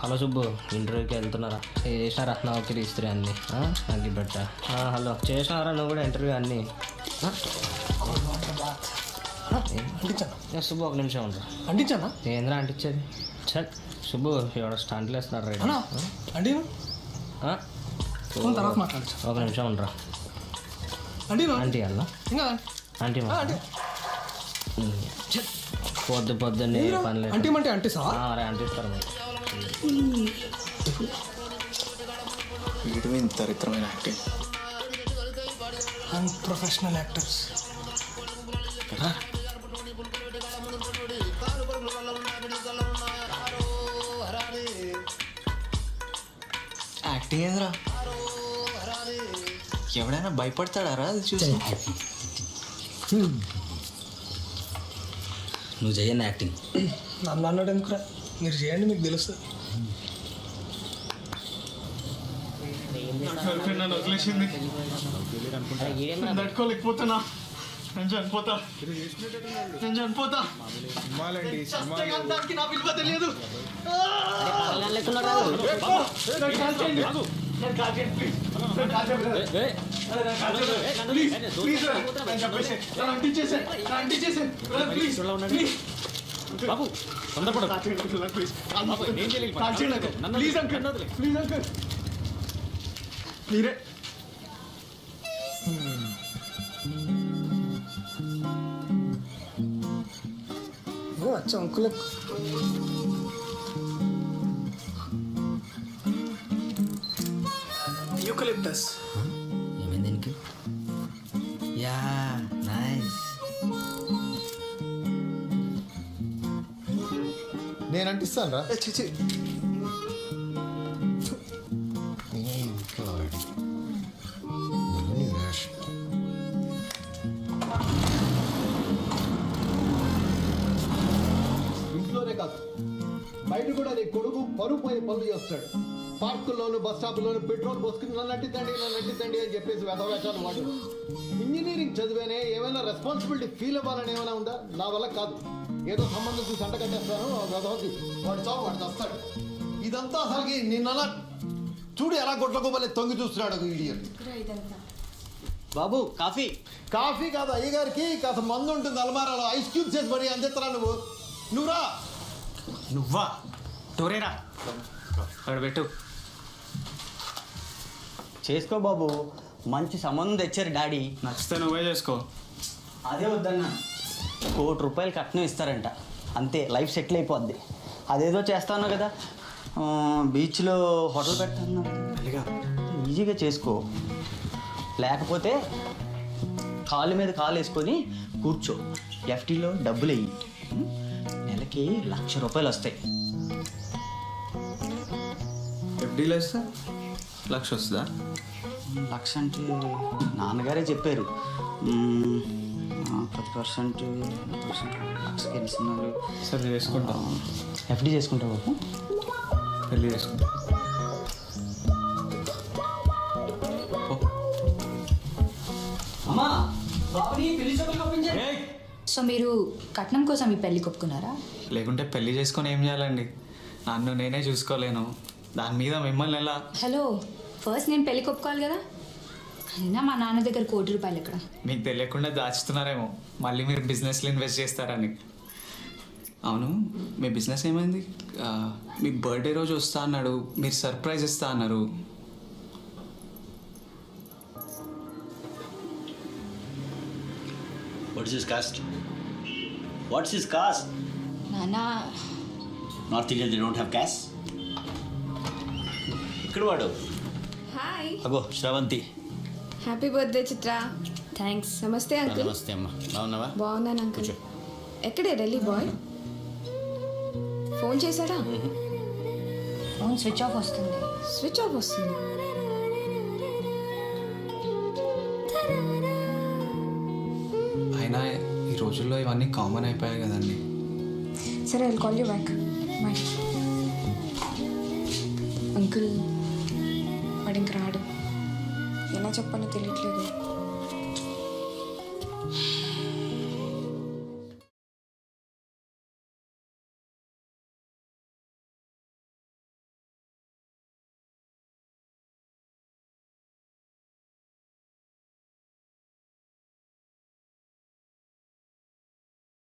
Hello Subbu, ఇంటర్వ్యూకి వెళ్తున్నారా? చేసినారా నౌకరీ ఇస్త్రీ అన్నీ అగ్గి పెట్ట? హలో, చేసినారా నువ్వు కూడా ఇంటర్వ్యూ అన్నీ? సుబ్బు ఒక నిమిషం ఉండరా. అంటించానా? ఏంద్రా అంటించేది? చల్ సుబ్బు, ఎవడో స్టంట్లు వేస్తున్నాడు రైట్. అంటే తర్వాత మాట్లాడచ్చు. ఒక నిమిషం ఉండరా. అంటే ఆంటీ అన్న ఇంకా ఆంటీ పొద్దున్నే పని లేదు. అంటిమంటే అంటిసా? అరే అంటిస్తారు మరి. వీటి మీద దరిద్రమైన యాక్టింగ్. Unprofessional actors. యాక్టింగ్ ఏంద్రా? ఎవడైనా భయపడతాడారా అది చూసి? నువ్వు చేయను యాక్టింగ్. నన్ను అన్నాడు ఎందుకురా? మీరు చేయండి, మీకు తెలుస్తుంది. నన్ను వదిలేసింది, తట్టుకోలేకపోతున్నా. నేను చనిపోతా. దానికి నా విలువ తెలియదు. మీరే అచ్చా అంకులకు యూకలిప్టస్. ఏమైంది దీనికి? Yeah nice. నేను అంటిస్తాను రా. చిచి ఇంట్లోనే కాదు, బయట కూడా నీ కొడుకు పరువు పోయి పనులు చేస్తాడు. పార్కుల్లోను బస్ స్టాప్లోను పెట్రోల్ పోసుకుని నన్ను అంటిద్దండి అని చెప్పేసి వెధవేషాలు వాడు. ఇంజనీరింగ్ చదివేనే ఏమైనా రెస్పాన్సిబిలిటీ ఫీల్ అవ్వాలని ఏమైనా ఉందా? నా వల్ల కాదు. ఏదో సంబంధం చూసి అంట కట్టేస్తాను. వాడు చావు, వాడు వస్తాడు. ఇదంతా అసలుకి నిన్న చూడు ఎలా గొడ్లకోబలే తొంగి చూస్తున్నాడు ఇడియట్. బాబు కాఫీ. కాఫీ కాదు, అయ్యగారికి కాస్త మందు ఉంటుంది అలమారాలో, ఐస్ క్యూబ్స్ చేసి మరి అందిస్తారా నువ్వురా. నువ్వా? టోరేరా అక్కడ పెట్టు. చేసుకో బాబు, మంచి సంబంధం తెచ్చారు డాడీ. నచ్చితే నువ్వే చేసుకో. అదే వద్దన్నా, ₹1,00,00,000 కట్నం ఇస్తారంట, అంతే లైఫ్ సెటిల్ అయిపోద్ది. అదేదో చేస్తాను కదా, బీచ్లో హోటల్ పెడతాను, ఈజీగా చేసుకో. లేకపోతే కాలు మీద కాలు వేసుకొని కూర్చో, ఎఫ్టీలో డబ్బులు వెయ్యి, నెలకి ₹1,00,000 వస్తాయి. ఎఫ్డీలో వేస్తే 1,00,000 వస్తుందా? 1,00,000 అంటే నాన్నగారే చెప్పారు. 10% 1,00,000 ఇస్తున్నారు. సరే చేసుకుంటా. ఎఫ్డీ చేసుకుంటావు బాబు? పెళ్ళి చేసుకుంటా. అమ్మా, బాబుని పెళ్లి చూపులకు పంపించండి. సో మీరు కట్నం కోసం ఈ పెళ్లి కొప్పుకున్నారా? లేకుంటే పెళ్లి చేసుకొని ఏం చేయాలండి? నన్ను నేనే చూసుకోలేను, దాని మీద మిమ్మల్ని ఎలా? హలో, ఫస్ట్ నేను పెళ్లి కొప్పుకోవాలి కదా. అయినా మా నాన్న దగ్గర ₹1,00,00,000 ఎక్కడ? మీకు తెలియకుండా దాచుతున్నారేమో, మళ్ళీ మీరు బిజినెస్లో ఇన్వెస్ట్ చేస్తారని. అవును, మీ బిజినెస్ ఏమైంది? మీ బర్త్డే రోజు వస్తా అన్నాడు, మీరు సర్ప్రైజ్ ఇస్తా అన్నారు. What is his caste? What's his caste? నాన్న, North Indian, they don't have caste? ఇక్కడ వాడు. హాయ్, అగో Sravanthi. Happy birthday Chitra. Thanks. నమస్తే అంకుల్. నమస్తే అమ్మా, బాగున్నావా? బాగున్నాను అంకుల్. ఎక్కడే ఢిల్లీ బాయ్? ఫోన్ చేశాడా? ఫోన్ స్విచ్ ఆఫ్ వస్తుంది. స్విచ్ ఆఫ్ వస్తుంది. అయినా ఈ రోజుల్లో ఇవన్నీ కామన్ అయిపోయాయి కదండి. సరే, I'll call you back. Bye uncle. వాడు ఇంక రాడు. ఎలా చెప్పాలో తెలియట్లేదు.